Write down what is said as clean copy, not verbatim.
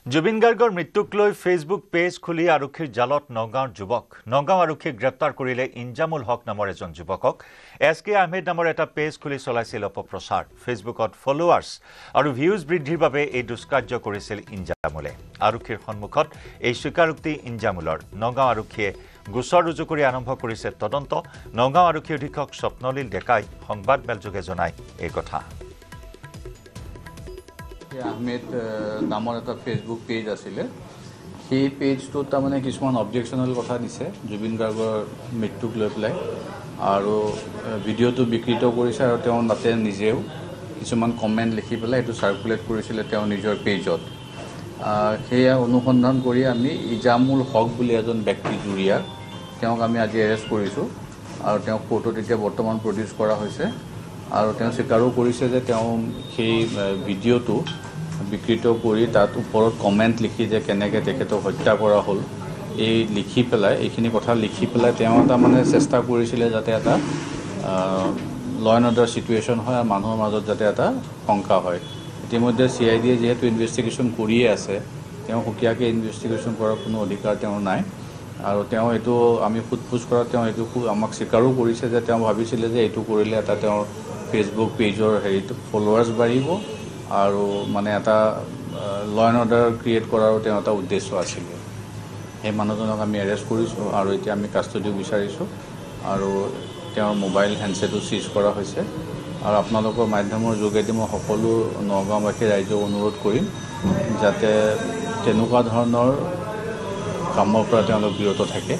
জুবিন গাৰ্গৰ মৃত্যুক লৈ ফেচবুক পেজ খুলি আৰক্ষীৰ জালত নগাঁৱৰ যুৱক নগাঁও আৰক্ষীয়ে গ্ৰেপ্তাৰ কৰিলে ইনজামুল হক নামৰ এজন যুৱকক এছকে আহমেদ নামৰ এটা পেজ খুলি চলাইছিল অপপ্ৰচাৰ ফেচবুকত ফলোৱাৰ্ছ আৰু ভিউজ বৃদ্ধিৰ বাবে এই দুষ্কাৰ্য কৰিছিল ইনজামুলে আৰক্ষীৰ সন্মুখত এই স্বীকাৰোক্তি ইনজামুলৰ নগাঁও আৰক্ষীয়ে গোচৰ ৰুজু কৰি আৰম্ভ কৰিছে তদন্ত নগাঁও আৰক্ষী অধীক্ষক স্বপ্নলীল ডেকাই সংবাদমেলযোগে জনায় এই কথা আহমেদ নামৰ এটা ফেচবুক পেজ আছিলে সেই পেজটো তাৰমানে কিছুমান অবজেকশ্যনেল কথা দিছে জুবিন গাৰ্গৰ মৃত্যুক লৈ পেলাই আৰু ভিডিঅ'টো বিকৃত কৰিছে আৰু তেওঁ তাতে নিজেও কিছুমান কমেণ্ট লিখি পেলাই এইটো চাৰ্কুলেট কৰিছিলে তেওঁ নিজৰ পেজত সেয়া অনুসন্ধান কৰি আমি ইজামুল হক বুলি এজন ব্যক্তি জুৰিয়া তেওঁক আমি আজি এৰেষ্ট কৰিছোঁ আৰু তেওঁক কোৰ্টত এতিয়া বৰ্তমান প্ৰডিউচ কৰা হৈছে আৰু তেওঁ স্বীকাৰো কৰিছে যে তেওঁ সেই ভিডিঅ'টো বিকৃত কৰি তাত ওপৰত কমেণ্ট লিখি যে কেনেকৈ তেখেতক হত্যা কৰা হ'ল এই লিখি পেলাই এইখিনি কথা লিখি পেলাই তেওঁ তাৰমানে চেষ্টা কৰিছিলে যাতে এটা ল এণ্ড অৰ্ডাৰ চিটুৱেশ্যন হয় আৰু মানুহৰ মাজত যাতে এটা শংকা হয় ইতিমধ্যে CID যিহেতু ইনভেষ্টিগেশ্যন কৰিয়ে আছে তেওঁ সুকীয়াকৈ ইনভেষ্টিগেশ্যন কৰাৰ কোনো অধিকাৰ তেওঁৰ নাই আৰু তেওঁ এইটো আমি সোধপোছ কৰাত তেওঁ এইটো আমাক স্বীকাৰো কৰিছে যে তেওঁ ভাবিছিলে যে এইটো কৰিলে এটা তেওঁৰ ফেচবুক পেজৰ হেৰিটো ফলোৱাৰ্ছ বাঢ়িব আৰু মানে এটা ল এণ্ড অৰ্ডাৰ ক্ৰিয়েট কৰাৰো তেওঁ এটা উদ্দেশ্য আছিলে সেই মানুহজনক আমি এৰেষ্ট কৰিছোঁ আৰু এতিয়া আমি কাষ্টডিও বিচাৰিছোঁ আৰু তেওঁৰ মোবাইল হেণ্ডছেটো চিজ কৰা হৈছে আৰু আপোনালোকৰ মাধ্যমৰ যোগেদি মই সকলো নগাঁওবাসী ৰাইজক অনুৰোধ কৰিম যাতে তেনেকুৱা ধৰণৰ কামৰ পৰা তেওঁলোক বিৰত থাকে